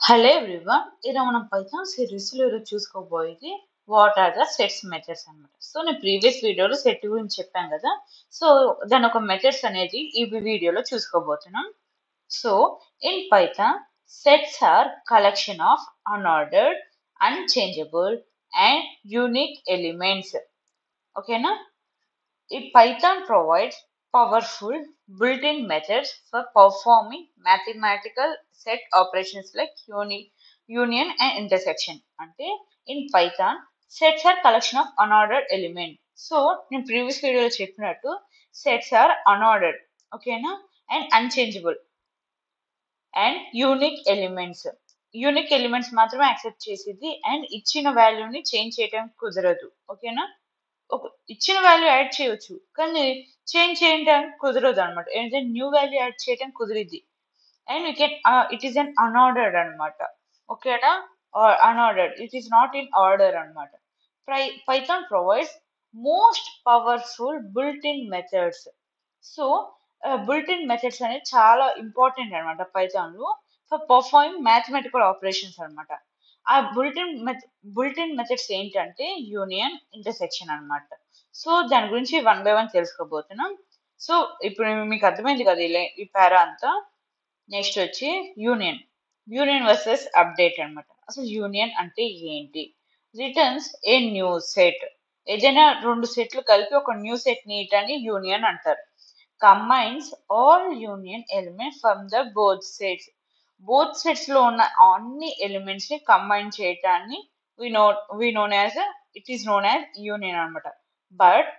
Hello everyone, ఇలా మనం Python సిరీస్లో ఈరోజు చూసుకోబోయేది what are the sets methods అనమాట. సో నేను ప్రీవియస్ వీడియోలో సెట్ గురించి చెప్పాను కదా. సో దాని ఒక మెథడ్స్ అనేది ఈ వీడియోలో చూసుకోబోతున్నాం. So in Python sets are collection of unordered, unchangeable and unique elements. ఓకేనా? Python provides powerful built-in methods for performing mathematical set operations like union and intersection. అంటే in Python, sets are collection of unordered element. So నేను previous వీడియోలో చెప్పినట్టు sets are unordered, ఓకేనా, and unchangeable and unique elements. Unique elements మాత్రమే accept చేసేది and ఇచ్చిన వాల్యూని change చేయడం కుదరదు. ఓకేనా? ఇచ్చిన వాల్యూ యాడ్ చేయొచ్చు కానీ చేంజ్ చేయడానికి కుదరదు అనమాట. ఏంటంటే న్యూ వాల్యూ యాడ్ చేయడం కుదిరిద్ది. And we can it is un unordered అనమాట. ఓకేనా? Unordered, it is not in order అనమాట. Python provides most powerful built in methods. So built in methods అనేది చాలా ఇంపార్టెంట్ అనమాట పైథాన్లో ఫర్ పర్ఫార్మింగ్ మ్యాథమెటికల్ ఆపరేషన్స్ అనమాట. ఆ బుల్టిన్ మెథడ్స్ ఏంటంటే యూనియన్, ఇంటర్సెక్షన్ అన్నమాట. సో దాని గురించి 1 by 1 తెలుసుకోబోతున్నాం. సో ఇప్పుడు మీకు అర్థమైంది కదా ఈ పారా అంతా. నెక్స్ట్ వచ్చి యూనియన్. యూనియన్ వర్సెస్ అప్డేట్ అన్నమాట. అసలు యూనియన్ అంటే ఏంటి? Returns a new set. ఏదైనా 2 సెట్లు కలిపి ఒక న్యూ సెట్ నీయటాన్ని యూనియన్ అంటారు. Combines all union elements from the both sets. Both sets లో ఉన్న అన్ని ఎలిమెంట్స్ ని కంబైన్ చేయటాన్ని it is known as union అనమాట. But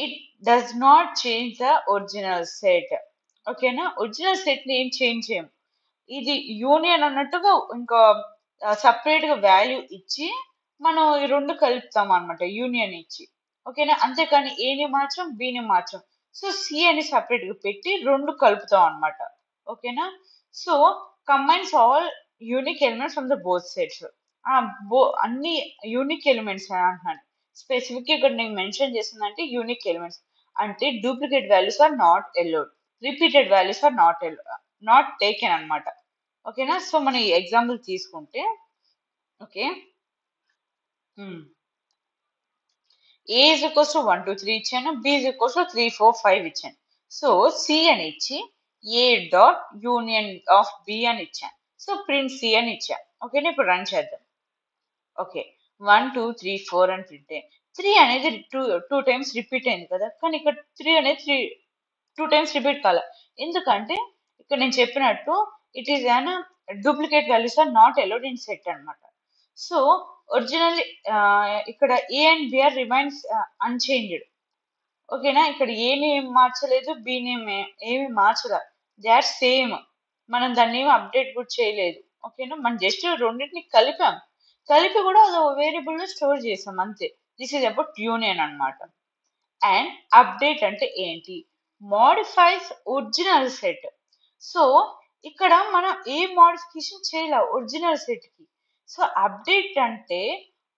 it does not change the original set. ఓకేనా? ఒరిజినల్ సెట్ ని ఏం చేంజ్ చేయం. ఇది యూనియన్ అన్నట్టుగా ఇంకా సపరేట్ గా వాల్యూ ఇచ్చి మనం ఈ రెండు కలుపుతాం అనమాట, యూనియన్ ఇచ్చి. ఓకేనా? అంతేకాని ఏని మార్చం, బిని మార్చం. సో సి అని సపరేట్ గా పెట్టి రెండు కలుపుతాం అనమాట. ఓకేనా? So combines all unique elements from the both sets. అన్ని యూనిక్ ఎలిమెంట్స్ అంటున్నాను. స్పెసిఫిక్ ఇక్కడ నేను మెన్షన్ చేసిందంటే యూనిక్ ఎలిమెంట్స్ అంటే duplicate values are not allowed, repeated values are not taken అనమాట. ఓకేనా? సో మనం ఈ ఎగ్జాంపుల్ తీసుకుంటే okay, A is equals to 1 2 3 ఇచ్చాను, బి ఈజ్ ఈక్వల్స్ టు 3 4 5 ఇచ్చాను. సో సి అని ఇచ్చి ఏ డాట్ యూనియన్ ఆఫ్ బి అని ఇచ్చాను. సో ప్రింట్ సి అని ఇచ్చాను. ఓకేనా? ఇప్పుడు రన్ చేద్దాం. ఓకే, 1 2 3 4 అని ప్రింట్ అయ్యింది. 3 అనేది టూ టైమ్స్ రిపీట్ అయింది కదా, కానీ ఇక్కడ 3 అనేది 2 టైమ్స్ రిపీట్ కాలే. ఎందుకంటే ఇక్కడ నేను చెప్పినట్టు it is an duplicate values are not allowed in set అనమాట. సో ఒరిజినల్ ఇక్కడ A and B are remains unchanged. ఓకేనా? ఇక్కడ ఏని ఏం మార్చలేదు, బిని ఏమి మార్చలేదు, దే ఆర్ సేమ్. మనం దాన్ని ఏమి అప్డేట్ కూడా చేయలేదు. ఓకేనా? మనం జస్ట్ రెండింటిని కలిపి కూడా అది వేరియబుల్ లో స్టోర్ చేసాం అంతే. దిస్ ఈజ్ అబౌట్ యూనియన్ అనమాట. అండ్ అప్డేట్ అంటే ఏంటి? Modifies original set. సో ఇక్కడ మనం ఏ మోడిఫికేషన్ చేయలే ఒరిజినల్ సెట్ కి. సో అప్డేట్ అంటే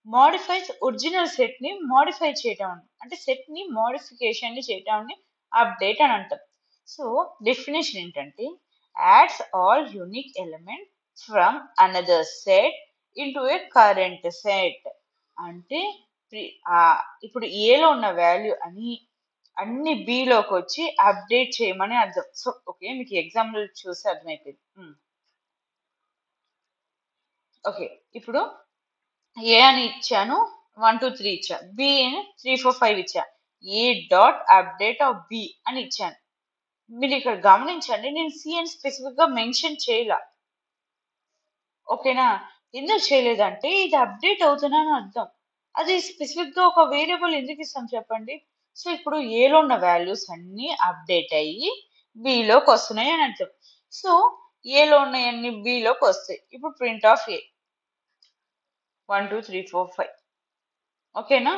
మోడిఫైస్ ఒరిజినల్ సెట్ ని మోడిఫై చేయటం, అంటే సెట్ ని మోడిఫికేషన్ చేయటాన్ని అప్డేట్ అని అంటాం. సో డెఫినేషన్ ఏంటంటే ads all unique element from another set into A current set. అంటే ఇప్పుడు ఏలో ఉన్న వాల్యూ అన్ని బిలోకి వచ్చి అప్డేట్ చేయమని అర్థం. సో ఓకే, మీకు ఎగ్జాంపుల్ చూసి అర్థమైపోయింది. ఓకే, ఇప్పుడు ఏ అని ఇచ్చాను, 1 2 3 ఇచ్చాను, బి 3 4 5 ఇచ్చాను, ఏ డాట్ అప్డేట్ ఆఫ్ బి అని ఇచ్చాను. మీరు ఇక్కడ గమనించండి, నేను సి అని స్పెసిఫిక్ గా మెన్షన్ చేయలా. ఓకేనా? ఎందుకు చేయలేదంటే ఇది అప్డేట్ అవుతున్నాను అర్థం. అది స్పెసిఫిక్ గా ఒక వేరియబుల్ ఎందుకు ఇస్తాం చెప్పండి? సో ఇప్పుడు ఏలో ఉన్న వాల్యూస్ అన్ని అప్డేట్ అయ్యి బిలోకి వస్తున్నాయి అని అర్థం. సో ఏలో ఉన్నాయన్ని బిలోకి వస్తాయి. ఇప్పుడు ప్రింట్ ఆఫ్ ఏ 1 2 3 4 5. ఓకేనా?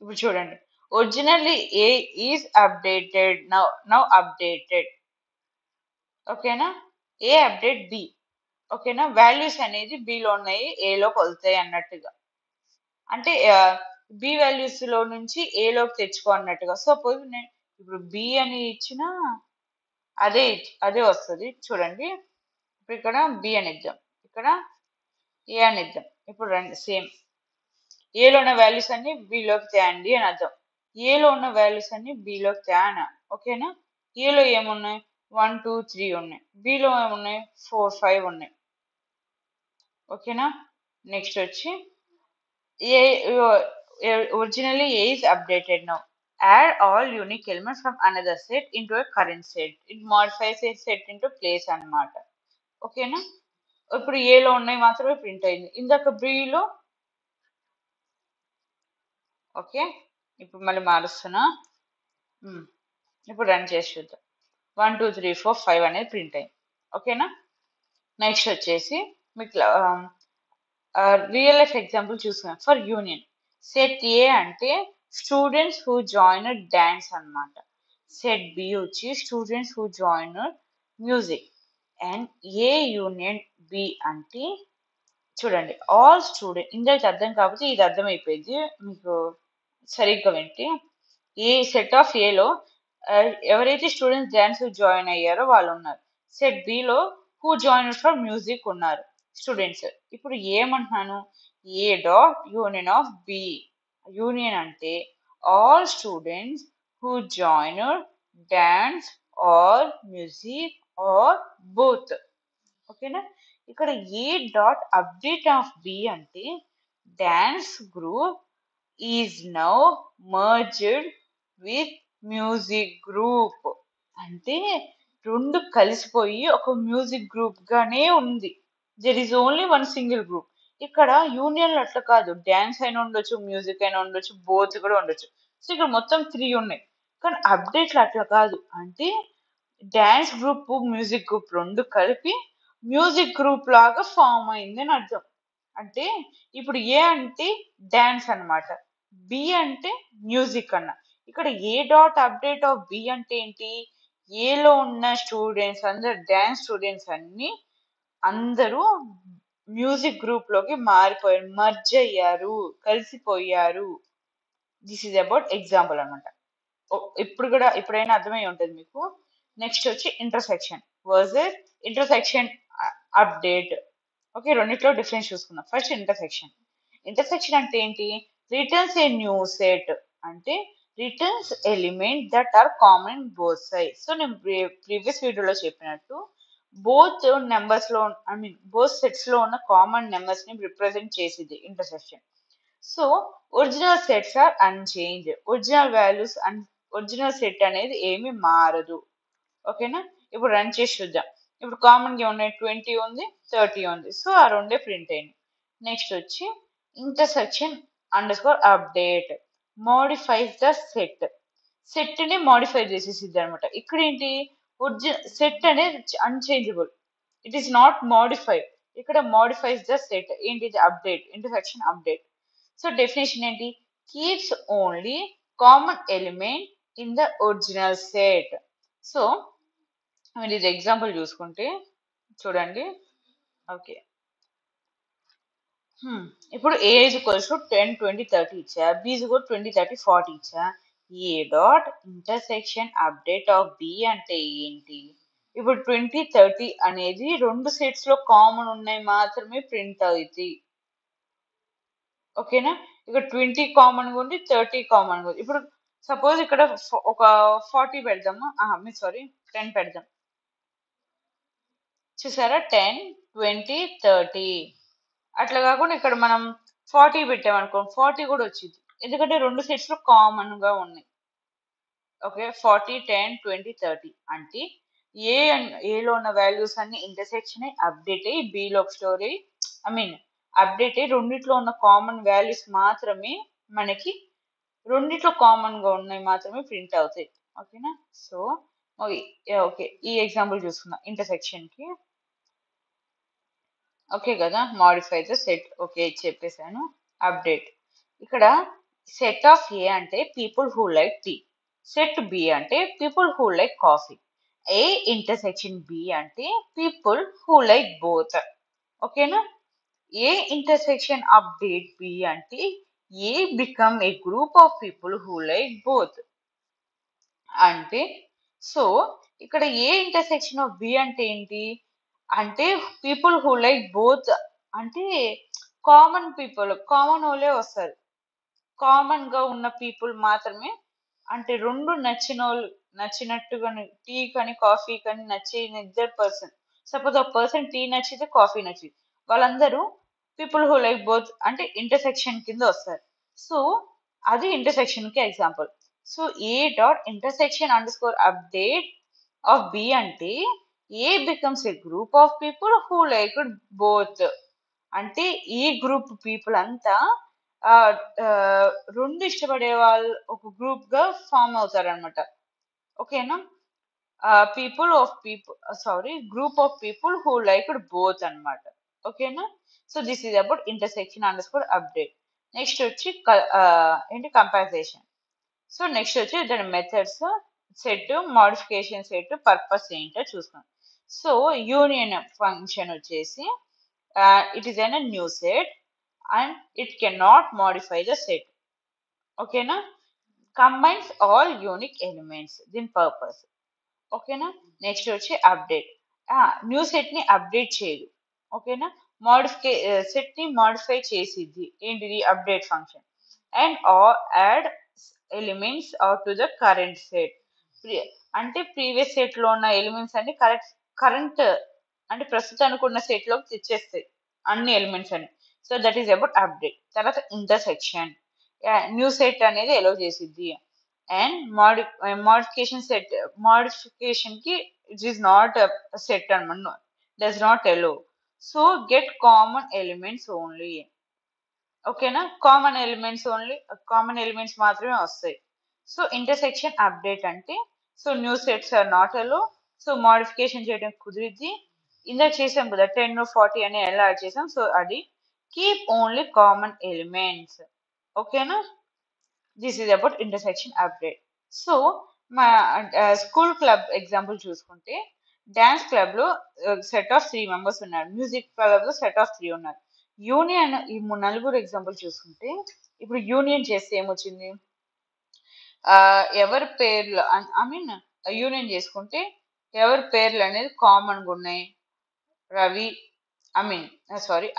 ఇప్పుడు చూడండి, originally A is updated, now updated. ఓకేనా? ఏ అప్డేట్ బి. ఓకేనా? వాల్యూస్ అనేది బిలో ఉన్నాయి, ఏలోకి వస్తాయి అన్నట్టుగా. అంటే బి వాల్యూస్ లో నుంచి ఏలోకి తెచ్చుకో అన్నట్టుగా. సపోజ్ నేను ఇప్పుడు బి అని ఇచ్చిన అదే వస్తుంది. చూడండి, ఇప్పుడు ఇక్కడ బి అని ఇద్దాం, ఇక్కడ ఏ అని ఇద్దాం. ఇప్పుడు రండి సేమ్, ఏలో ఉన్న వాల్యూస్ అన్ని బిలోకి తేండి అని అర్థం. ఏలో ఉన్న వాల్యూస్ అన్ని బిలోకి తేన. ఓకేనా? ఏలో ఏమున్నాయి 1 2 3 ఉన్నాయి, బిలో ఏమున్నాయి 4 5 ఉన్నాయి. ఓకేనా? నెక్స్ట్ వచ్చి ఏ originally A is updated now. Add all unique elements from another set into a current set. It modifies a set into place అన్నమాట. ఓకేనా? ఇప్పుడు ఏలో ఉన్నాయి మాత్రమే ప్రింట్ అయింది, ఇందాక బిలో. ఓకే, ఇప్పుడు మళ్ళీ మారుస్తున్నా. ఇప్పుడు రన్ చేసి చూద్దాం. 1 2 3 4 5 అనేది ప్రింట్ అయింది. ఓకేనా? నెక్స్ట్ వచ్చేసి మీకు రియల్ లైఫ్ ఎగ్జాంపుల్ చూసుకున్నాం. ఫర్ యూనియన్ సెట్ ఏ అంటే స్టూడెంట్స్ హూ జాయిన్ డాన్స్ అన్నమాట. సెట్ బి వచ్చి students who join music. And A union B అంటే చూడండి ఆల్ స్టూడెంట్. ఇందాక అర్థం కాబట్టి ఇది అర్థమైపోయింది మీకు సరిగ్గా వింటే. ఏ సెట్ ఆఫ్ ఏలో ఎవరైతే స్టూడెంట్స్ డాన్స్ జాయిన్ అయ్యారో వాళ్ళు ఉన్నారు. సెట్ బిలో హూ జాయిన్ ఫర్ మ్యూజిక్ ఉన్నారు స్టూడెంట్స్. ఇప్పుడు ఏమంటున్నాను, A dot union of B. Union అంటే all students who join dance or music or both. ఓకేనా? ఇక్కడ A dot update of B అంటే dance group is now merged with music group. అంటే రెండు కలిసిపోయి ఒక మ్యూజిక్ గ్రూప్ గానే ఉంది. There is only one single group. ఇక్కడ యూనియన్ అట్లా కాదు, డాన్స్ అయినా ఉండొచ్చు, మ్యూజిక్ అయినా ఉండొచ్చు, బోత్ కూడా ఉండొచ్చు. సో ఇక్కడ మొత్తం 3 ఉన్నాయి. కానీ అప్డేట్లు అట్లా కాదు, అంటే డాన్స్ గ్రూప్ మ్యూజిక్ గ్రూప్ రెండు కలిపి మ్యూజిక్ గ్రూప్ లాగా ఫామ్ అయింది అని అర్థం. అంటే ఇప్పుడు ఏ అంటే డాన్స్ అన్నమాట, బి అంటే మ్యూజిక్ అన్న. ఇక్కడ A dot update of B అంటే ఏంటి, ఏలో ఉన్న స్టూడెంట్స్ అందరు డాన్స్ స్టూడెంట్స్ అందరూ మ్యూజిక్ గ్రూప్ లోకి మారిపోయారు, మర్జ్ అయ్యారు, కలిసిపోయారు. దిస్ ఈజ్ అబౌట్ ఎగ్జాంపుల్ అనమాట. ఇప్పుడు కూడా ఇప్పుడైనా అర్థమై ఉంటుంది మీకు. నెక్స్ట్ వచ్చి intersection versus intersection update. Okay, రెండిట్లో డిఫరెన్స్ చూసుకుందాం. First intersection. ఇంటర్సెక్షన్ అంటే ఏంటి, రిటర్న్స్ ఏ న్యూ సెట్ అంటే returns element that are common in both sides. So నేను ప్రీవియస్ వీడియోలో చెప్పినట్టు బోత్ నెంబర్స్ లో బోత్ సెట్స్ లో ఉన్న కామన్ నెంబర్స్ ని రిప్రజెంట్ చేసింది intersection. So original sets are unchanged. Original values original set అనేది ఏమి మారదు. ఓకేనా? ఇప్పుడు రన్ చేసి చూద్దాం. ఇప్పుడు కామన్ గా ఉన్నాయి 20 ఉంది, 30 ఉంది. సో ఆ రెండే ప్రింట్ అయింది. నెక్స్ట్ వచ్చి intersection underscore update modifies the set. Set ని మోడిఫై చేసేసిద్ది అనమాట. ఇక్కడ ఏంటి, సెట్ అనేది unchangeable, it is not modified. ఇక్కడ మోడిఫైస్ ద సెట్ ఏంటిది, update, intersection update. So definition ఏంటి, keeps only common element in the original set. So మీరు ఇది ఎగ్జాంపుల్ చూసుకుంటే చూడండి. ఓకే, ఇప్పుడు ఏ ఈజ్ ఈక్వల్స్ టు 10 20 30 ఇచ్చా, బి ఈజ్ ఈక్వల్ 20 30 40 ఇచ్చా. A dot intersection update of B అంటే ఏంటి, ఇప్పుడు 20 30 అనేది రెండు సెట్స్ లో కామన్ ఉన్నాయి మాత్రమే ప్రింట్ అవుతుంది. ఓకేనా? ఇక్కడ 20 కామన్ గా ఉంది, 30 కామన్ గా ఉంది. ఇప్పుడు సపోజ్ ఇక్కడ ఒక 40 పెడదాము, సారీ 10 పెడదాం. చూసారా, 10 20 30. అట్లా కాకుండా ఇక్కడ మనం 40 పెట్టామనుకో, 40 కూడా వచ్చింది, ఎందుకంటే రెండు సెట్స్ లో కామన్ గా ఉన్నాయి. ఓకే, 40 10 20 30 అంటే ఏలో ఉన్న వాల్యూస్ అన్ని ఇంటర్సెక్షన్ అప్డేట్ అయ్యి బిలో స్టోర్ అయ్యి అప్డేట్ అయ్యి రెండిట్లో ఉన్న కామన్ వాల్యూస్ మాత్రమే మనకి రెండిట్లో కామన్ గా ఉన్నాయి మాత్రమే ప్రింట్ అవుతాయి. ఓకేనా? సో ఓకే, ఈ ఎగ్జాంపుల్ చూసుకుందాం ఇంటర్సెక్షన్ కి. ఓకే కదా, మాడిఫై ద సెట్. ఓకే చెప్పేశాను. అప్డేట్, ఇక్కడ సెట్ ఆఫ్ ఏ అంటే people who like tea, set B అంటే people who like coffee, A intersection B అంటే పీపుల్ హూ లైక్ బోత్. ఓకేనా? ఏ ఇంటర్సెక్షన్ అప్డేట్ బి అంటే A become a group of people who like both. అంటే so ఇక్కడ A intersection of B అంటే ఏంటి, అంటే people who like both అంటే common people common వాళ్ళే వస్తారు. కామన్ గా ఉన్న పీపుల్ మాత్రమే అంటే రెండు నచ్చినట్టుగా టీ కానీ కాఫీ కానీ నచ్చిన ఇద్దరు పర్సన్ సపోజ్ ఒక పర్సన్ టీ నచ్చితే కాఫీ నచ్చింది వాళ్ళందరూ పీపుల్ హూ లైక్ బోత్ అంటే ఇంటర్సెక్షన్ కింద వస్తారు. సో అది ఇంటర్సెక్షన్ కి example. So A dot intersection underscore update of B అంటే A becomes a group of people who like both అంటే ఈ గ్రూప్ పీపుల్ అంతా ఆ, ఆ, రెండు ఇష్టపడే వాళ్ళు ఒక గ్రూప్ గా ఫామ్ అవుతారు అనమాట. ఓకేనా people of people sorry group of people who like both అన్నమాట. ఓకేనా so this is about intersection underscore update. Next వచ్చి ఏంటి కంపారిజేషన్. సో నెక్స్ట్ వచ్చి దాని methods set modification set purpose ఏంటో చూస్తాం. సో యూనియన్ ఫంక్షన్ వచ్చేసి it is an new set and it can not modify the set. ఓకేనా combines all unique elements దీని పర్పస్. ఓకేనా నెక్స్ట్ వచ్చి అప్డేట్ న్యూ సెట్ ని అప్డేట్ చేయదు. ఓకేనా సెట్ ని మాడిఫై చేసిద్ది ఏంటిది update function and add elements to the current set. అంటే ప్రీవియస్ సెట్ లో ఉన్న ఎలిమెంట్స్ అన్ని కరెంట్ అంటే ప్రస్తుతానికి ఉన్న సెట్ లోకి తెచ్చేస్తాయి అన్ని ఎలిమెంట్స్ అని. So that is about update. తర్వాత ఇంటర్సెక్షన్ న్యూ సెట్ అనేది ఎలో చేసిద్ది అండ్ మోడిఫికేషన్ కి ఇట్ ఈస్ నాట్ సెట్ అనమాట does not allow. So get common elements only. ఓకేనా కామన్ ఎలిమెంట్స్ మాత్రమే వస్తాయి. సో ఇంటర్సెక్షన్ అప్డేట్ అంటే so new sets are not allow. So modification చేయడం కుదిరిద్ది. ఇందాక చేసాం కదా 10 40 అని ఎలా యాడ్ చేసాం. సో అది కీప్ ఓన్లీ కామన్ ఎలిమెంట్స్. ఓకేనా this is about intersection update. So మా స్కూల్ క్లబ్ ఎగ్జాంపుల్ చూసుకుంటే డాన్స్ క్లబ్ లో సెట్ ఆఫ్ 3 మెంబర్స్ ఉన్నారు. మ్యూజిక్ క్లబ్ లో సెట్ ఆఫ్ 3 ఉన్నారు. యూనియన్ ఈ నలుగురు ఎగ్జాంపుల్ చూసుకుంటే ఇప్పుడు యూనియన్ చేస్తే ఏమొచ్చింది ఎవరి పేర్లు ఐ మీన్ యూనియన్ చేసుకుంటే ఎవరి పేర్లు అనేది కామన్ గా ఉన్నాయి. రవి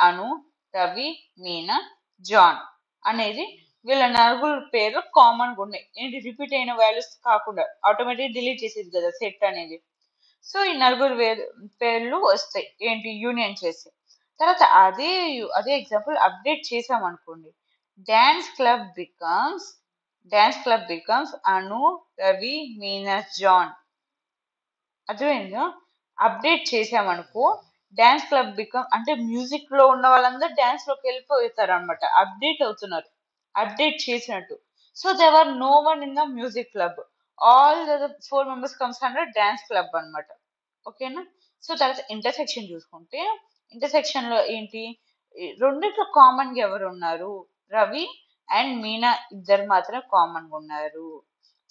అను రవి మీనా జాన్ అనేది వీళ్ళ నలుగురు పేర్లు కామన్ గా ఉన్నాయి. ఏంటి రిపీట్ అయిన వాల్యూస్ కాకుండా ఆటోమేటిక్ డిలీట్ చేసేది కదా సెట్ అనేది. సో ఈ నలుగురు పేర్లు వస్తాయి ఏంటి యూనియన్ చేసి. తర్వాత అదే ఎగ్జాంపుల్ అప్డేట్ చేసాం అనుకోండి డాన్స్ క్లబ్ బికమ్స్ అను రవి మీనా జాన్. అర్థమైందా అప్డేట్ చేసామనుకో డాన్స్ క్లబ్ బికమ్ అంటే మ్యూజిక్ లో ఉన్న వాళ్ళందరూ డాన్స్ లోకి వెళ్ళిపోతారు అనమాట. అప్డేట్ అవుతున్నారు అప్డేట్ చేసినట్టు. So there are no one in the music club all the 4 members comes under dance club అనమాట. ఓకేనా సో తర్వాత ఇంటర్సెక్షన్ చూసుకుంటే ఇంటర్సెక్షన్ లో ఏంటి రెండిట్లో కామన్ గా ఎవరు ఉన్నారు రవి అండ్ మీనా ఇద్దరు మాత్రమే కామన్ గా ఉన్నారు.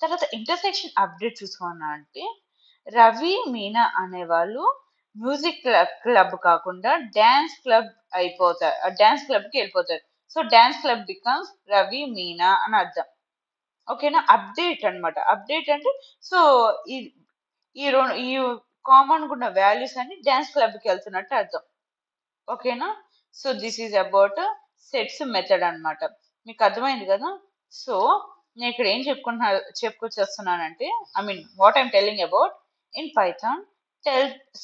తర్వాత ఇంటర్సెక్షన్ అప్డేట్ చూసుకున్నా అంటే రవి మీనా అనేవాళ్ళు మ్యూజిక్ క్లబ్ కాకుండా డాన్స్ క్లబ్ డాన్స్ క్లబ్ కి వెళ్ళిపోతారు. So dance club becomes Ravi Meena అని అర్థం. ఓకేనా అప్డేట్ అన్నమాట. అప్డేట్ అంటే సో ఈ ఈ కామన్ గా ఉన్న వాల్యూస్ అన్ని డాన్స్ క్లబ్ కి వెళ్తున్నట్టు అర్థం. ఓకేనా so this is about sets method అన్నమాట. మీకు అర్థమైంది కదా. సో నేను ఇక్కడ ఏం చెప్పుకొచ్చేస్తున్నానంటే I mean what I'm telling about in Python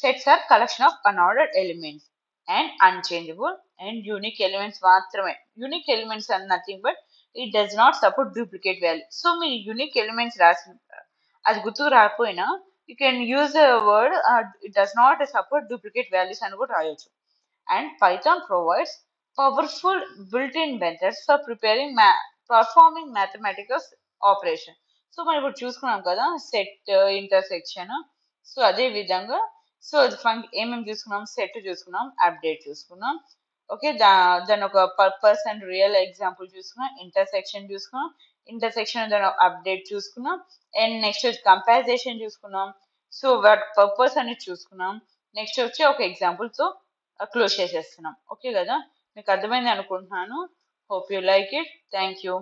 sets are collection of unordered elements and unchangeable and unique elements మాత్రమే. Unique elements are nothing but it does not support duplicate value. So మీరు unique elements రాసిన అది గుర్తుకు రాకపోయినా you can use the word it does not support duplicate values అని కూడా రాయొచ్చు. And Python provides powerful built-in methods for performing mathematical operation. So మనం ఇప్పుడు చూసుకున్నాం కదా సెట్ ఇంటర్సెక్షన్. సో అదే విధంగా సో ఏమేమి చూసుకున్నాం సెట్ చూసుకున్నాం అప్డేట్ చూసుకున్నాం. ఓకే దాని ఒక పర్పస్ అండ్ రియల్ ఎగ్జాంపుల్ చూసుకున్నాం. ఇంటర్సెక్షన్ చూసుకున్నాం. ఇంటర్సెక్షన్ దాని అప్డేట్ చూసుకున్నాం. అండ్ నెక్స్ట్ వచ్చి కంపారిజేషన్ చూసుకున్నాం. సో వాటి పర్పస్ అనేది చూసుకున్నాం. నెక్స్ట్ వచ్చి ఒక ఎగ్జాంపుల్ తో క్లోజ్ చేసేస్తున్నాం. ఓకే కదా మీకు అర్థమైంది అనుకుంటున్నాను. Hope you like it. Thank you.